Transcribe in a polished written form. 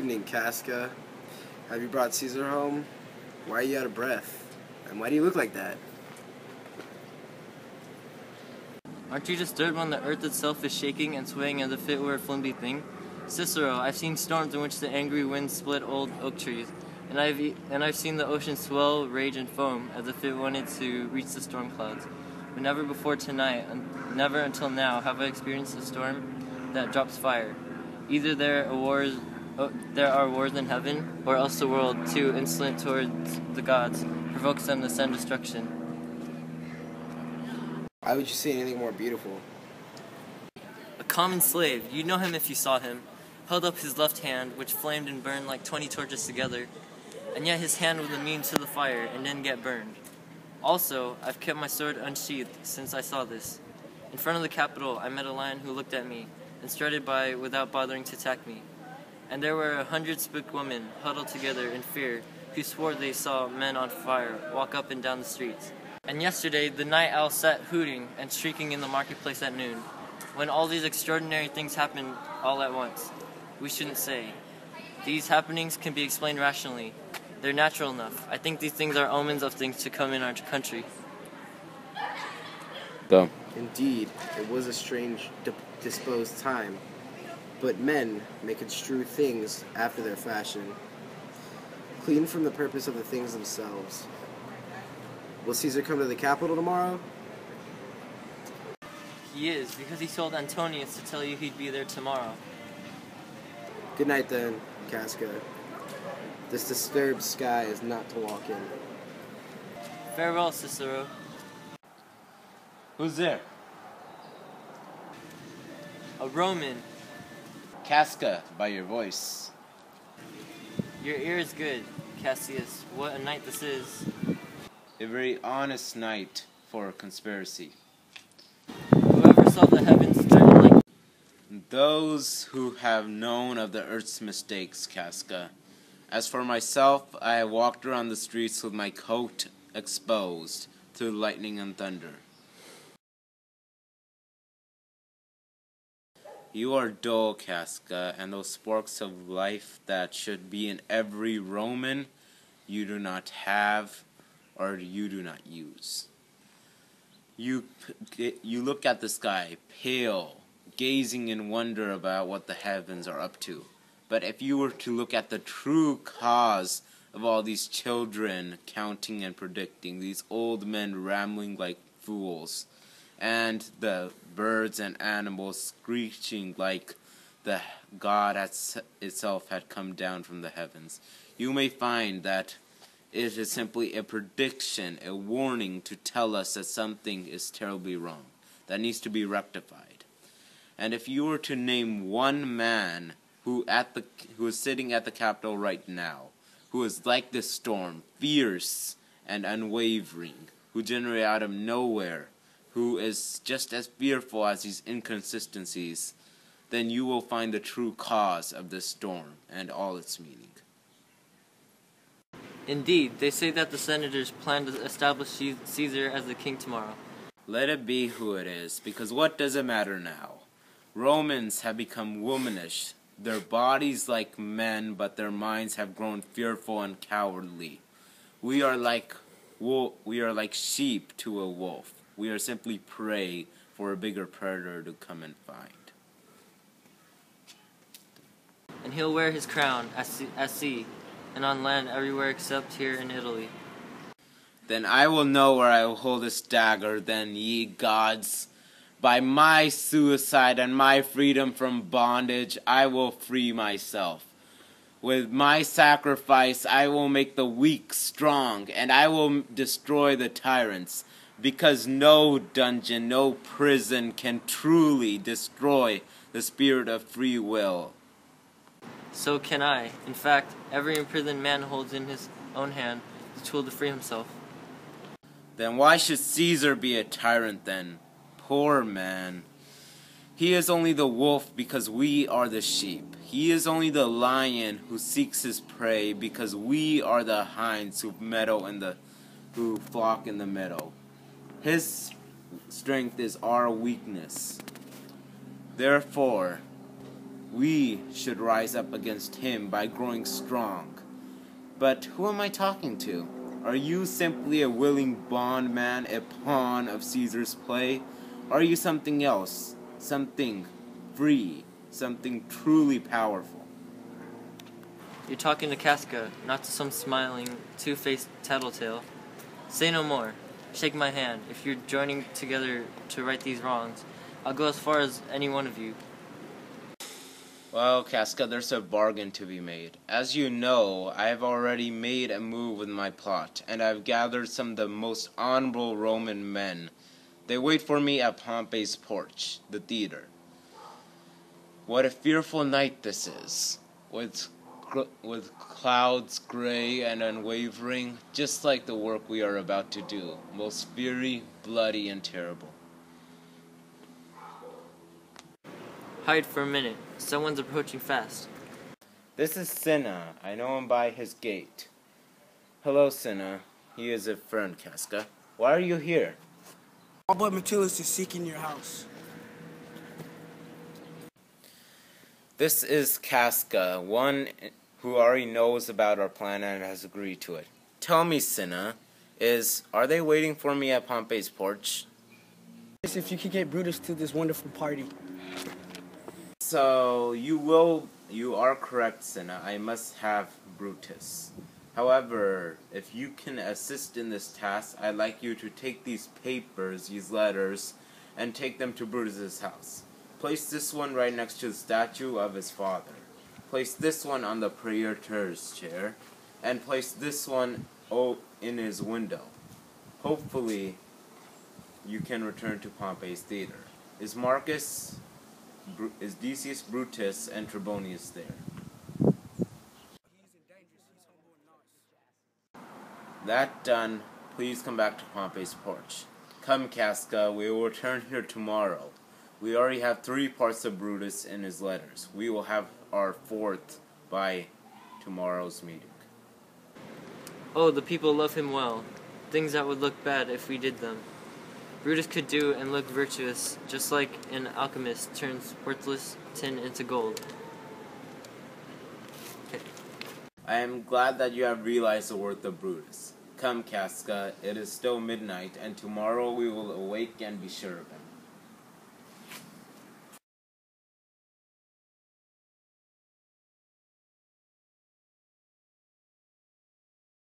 evening, Casca. Have you brought Caesar home? Why are you out of breath? And why do you look like that? Aren't you disturbed when the earth itself is shaking and swaying as if it were a flimsy thing? Cicero, I've seen storms in which the angry winds split old oak trees, and I've seen the ocean swell, rage, and foam as if it wanted to reach the storm clouds. But never before tonight, never until now, have I experienced a storm that drops fire. Either there are wars in heaven, or else the world, too insolent towards the gods, provokes them to send destruction. Why would you say anything more beautiful? A common slave, you'd know him if you saw him, held up his left hand, which flamed and burned like 20 torches together, and yet his hand was immune to the fire and didn't get burned. Also, I've kept my sword unsheathed since I saw this. In front of the Capitol, I met a lion who looked at me and strutted by without bothering to attack me. And there were 100 spooked women huddled together in fear who swore they saw men on fire walk up and down the streets. And yesterday, the night owl sat hooting and shrieking in the marketplace at noon. When all these extraordinary things happen all at once, we shouldn't say. These happenings can be explained rationally. They're natural enough. I think these things are omens of things to come in our country. Go. Indeed, it was a strange disposed time, but men may construe things after their fashion, clean from the purpose of the things themselves. Will Caesar come to the Capitol tomorrow? He is, because he told Antonius to tell you he'd be there tomorrow. Good night then, Casca. This disturbed sky is not to walk in. Farewell, Cicero. Who's there? A Roman. Casca, by your voice. Your ear is good, Cassius. What a night this is. A very honest night for a conspiracy. Whoever saw the heavens turn like... Those who have known of the earth's mistakes, Casca. As for myself, I have walked around the streets with my coat exposed to lightning and thunder. You are dull, Casca, and those sparks of life that should be in every Roman you do not have or you do not use. You look at the sky, pale, gazing in wonder about what the heavens are up to. But if you were to look at the true cause of all these children counting and predicting, these old men rambling like fools, and the birds and animals screeching like the God itself had come down from the heavens, you may find that it is simply a prediction, a warning to tell us that something is terribly wrong, that needs to be rectified. And if you were to name one man who is sitting at the Capitol right now, who is like this storm, fierce and unwavering, who generated out of nowhere, who is just as fearful as these inconsistencies, then you will find the true cause of this storm and all its meaning. Indeed, they say that the senators plan to establish Caesar as the king tomorrow. Let it be who it is, because what does it matter now? Romans have become womanish, their bodies like men, but their minds have grown fearful and cowardly. We are like sheep to a wolf. We are simply prey for a bigger predator to come and find. And he'll wear his crown at sea, and on land everywhere except here in Italy. Then I will know where I will hold this dagger, then, ye gods. By my suicide and my freedom from bondage, I will free myself. With my sacrifice, I will make the weak strong, and I will destroy the tyrants, because no dungeon, no prison can truly destroy the spirit of free will. So can I. In fact, every imprisoned man holds in his own hand the tool to free himself. Then why should Caesar be a tyrant then? Poor man. He is only the wolf because we are the sheep. He is only the lion who seeks his prey because we are the hinds who flock in the meadow. His strength is our weakness. Therefore, We should rise up against him by growing strong. But who am I talking to? Are you simply a willing bondman, a pawn of Caesar's play? Or are you something else? Something free, something truly powerful? You're talking to Casca, not to some smiling, two-faced tattletale. Say no more. Shake my hand. If you're joining together to right these wrongs, I'll go as far as any one of you. Well, Casca, there's a bargain to be made. As you know, I have already made a move with my plot, and I've gathered some of the most honorable Roman men. They wait for me at Pompey's porch, the theater. What a fearful night this is, with clouds gray and unwavering, just like the work we are about to do, most fiery, bloody, and terrible. Hide for a minute. Someone's approaching fast. This is Cinna. I know him by his gait. Hello, Cinna. He is a friend, Casca. Why are you here? My boy Metellus is seeking your house. This is Casca, one who already knows about our plan and has agreed to it. Tell me, Cinna, are they waiting for me at Pompey's porch? Yes, if you could get Brutus to this wonderful party. So, you are correct, Cinna. I must have Brutus. However, if you can assist in this task, I'd like you to take these papers, these letters, and take them to Brutus's house. Place this one right next to the statue of his father. Place this one on the praetor's chair, and place this one in his window. Hopefully, you can return to Pompey's theater. Is Decius Brutus and Trebonius there? That done, please come back to Pompey's porch. Come, Casca, we will return here tomorrow. We already have 3 parts of Brutus in his letters. We will have our 4th by tomorrow's meeting. Oh, the people love him well. Things that would look bad if we did them. Brutus could do and look virtuous, just like an alchemist turns worthless tin into gold. Okay. I am glad that you have realized the worth of Brutus. Come, Casca, it is still midnight, and tomorrow we will awake and be sure of him.